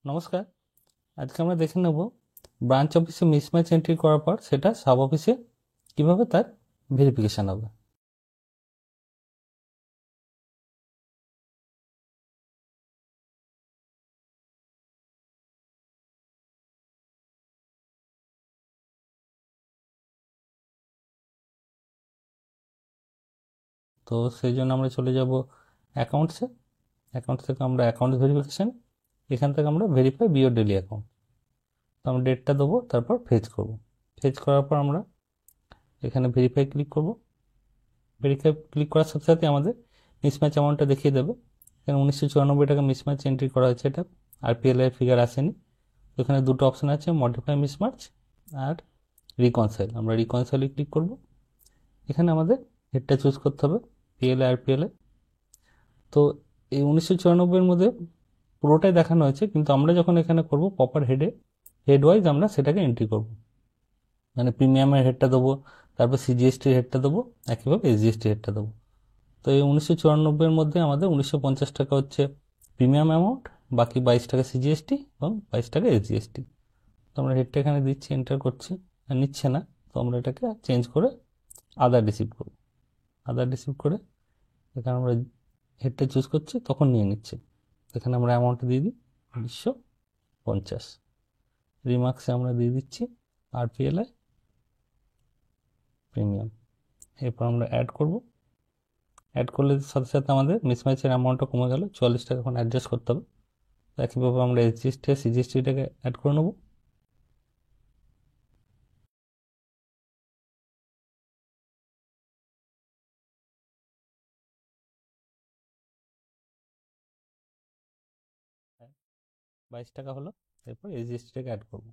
নমস্কার। আজকে আমরা দেখে নেব ব্রাঞ্চ অফিসে মিসম্যাচ এন্ট্রি করার পর সেটা সাব অফিসে কিভাবে তার ভেরিফিকেশন হবে। তো সেই জন্য আমরা চলে যাব অ্যাকাউন্টসে। অ্যাকাউন্টস থেকে আমরা অ্যাকাউন্ট ভেরিফিকেশান, এখান থেকে আমরা ভেরিফাই বিওর ডেলি অ্যাকাউন্ট। তো আমরা ডেটটা দেবো, তারপর ফেচ করব। ফেচ করার পর আমরা এখানে ভেরিফাই ক্লিক করব। ভেরিফাই ক্লিক করার সাথে সাথে আমাদের মিসম্যাচ অ্যামাউন্টটা দেখিয়ে দেবে। এখানে 1994 টাকা মিসম্যাচ এন্ট্রি করা হয়েছে, এটা আরপিএল এর ফিগার আসেনি। তো এখানে দুটো অপশান আছে, মডিফাই মিসম্যাচ আর রিকনসাইল। আমরা রিকনসাইলে ক্লিক করব। এখানে আমাদের হেডটা চুজ করতে হবে, পিএলএ আর পিএলএ। তো এই 1994 মধ্যে পুরোটাই দেখানো হয়েছে, কিন্তু আমরা যখন এখানে করব প্রপার হেড ওয়াইজ আমরা সেটাকে এন্ট্রি করব। মানে প্রিমিয়ামের হেডটা দেবো, তারপর সিজিএসটির হেডটা দেবো, একইভাবে এসজিএসটির হেডটা দেবো। তো এই 1994 মধ্যে আমাদের 1950 টাকা হচ্ছে প্রিমিয়াম অ্যামাউন্ট, বাকি 22 টাকা সিজিএসটি এবং 22 টাকা এসজিএসটি। তো আমরা হেডটা এখানে দিচ্ছি, এন্টার করছি, আর নিচ্ছে না। তো আমরা এটাকে চেঞ্জ করে আদার রিসিভ করব। আদার রিসিভ করে এখানে আমরা হেডটা চুজ করছি, তখন নিয়ে নিচ্ছে। এখানে আমরা অ্যামাউন্ট দিয়ে দিই 1950। রিমার্কসে আমরা দিয়ে দিচ্ছি আরপিএলআই প্রিমিয়াম। এরপর আমরা অ্যাড করব। অ্যাড করলে সাথে সাথে আমাদের মিসম্যাচের অ্যামাউন্টটা কমে গেল, 44 টাকা এখন অ্যাডজাস্ট করতে হবে। একইভাবে আমরা এসজিএসটি আর সিজিএসটিটাকে অ্যাড করে নেব। হ্যাঁ, 22 টাকা হলো। এরপর এসজিএসটিটাকে অ্যাড করব।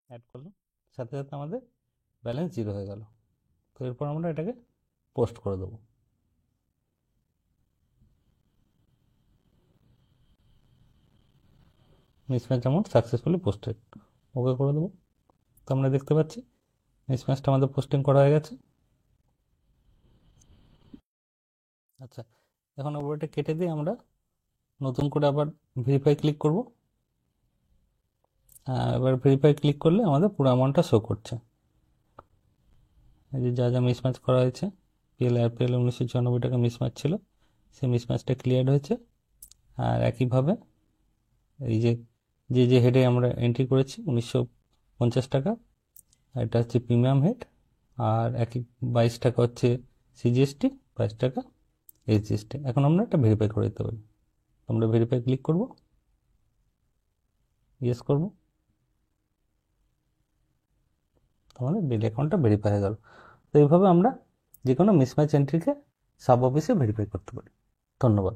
অ্যাড করলাম, সাথে সাথে আমাদের ব্যালেন্স 0 হয়ে গেল। তো এরপর আমরা এটাকে পোস্ট করে দেবো। মিসম্যাচ অ্যামাউন্ট সাকসেসফুলি পোস্টেড, ওকে করে দেবো। তো আমরা দেখতে পাচ্ছি মিসম্যাচটা আমাদের পোস্টিং করা হয়ে গেছে। আচ্ছা, এখন আবার এটা কেটে দিয়ে আমরা নতুন করে আবার ভেরিফাই ক্লিক করব। এবার ভেরিফাই ক্লিক করলে আমাদের পুরো অ্যামাউন্টটা শো করছে। এই যে যা যা মিসম্যাচ করা হয়েছে, পিএল আর পিএল 1994 টাকা মিসম্যাচ ছিল, সেই মিসম্যাচটা ক্লিয়ার হয়েছে। আর একইভাবে এই যে যে যে হেডে আমরা এন্ট্রি করেছি 1950 টাকা, এটা হচ্ছে প্রিমিয়াম হেড। আর 22 টাকা হচ্ছে সিজিএসটি, 22 টাকা এসজিএসটি। এখন আমরা এটা ভেরিফাই করে দিতে পারি। আমরা ভেরিফাই ক্লিক করব, ইয়েস করব, আমাদের ডেলি অ্যাকাউন্টটা ভেরিফাই হয়ে গেল। তো এইভাবে আমরা যে কোনো মিসম্যাচ এন্ট্রিকে সাব অফিসে ভেরিফাই করতে পারি। ধন্যবাদ।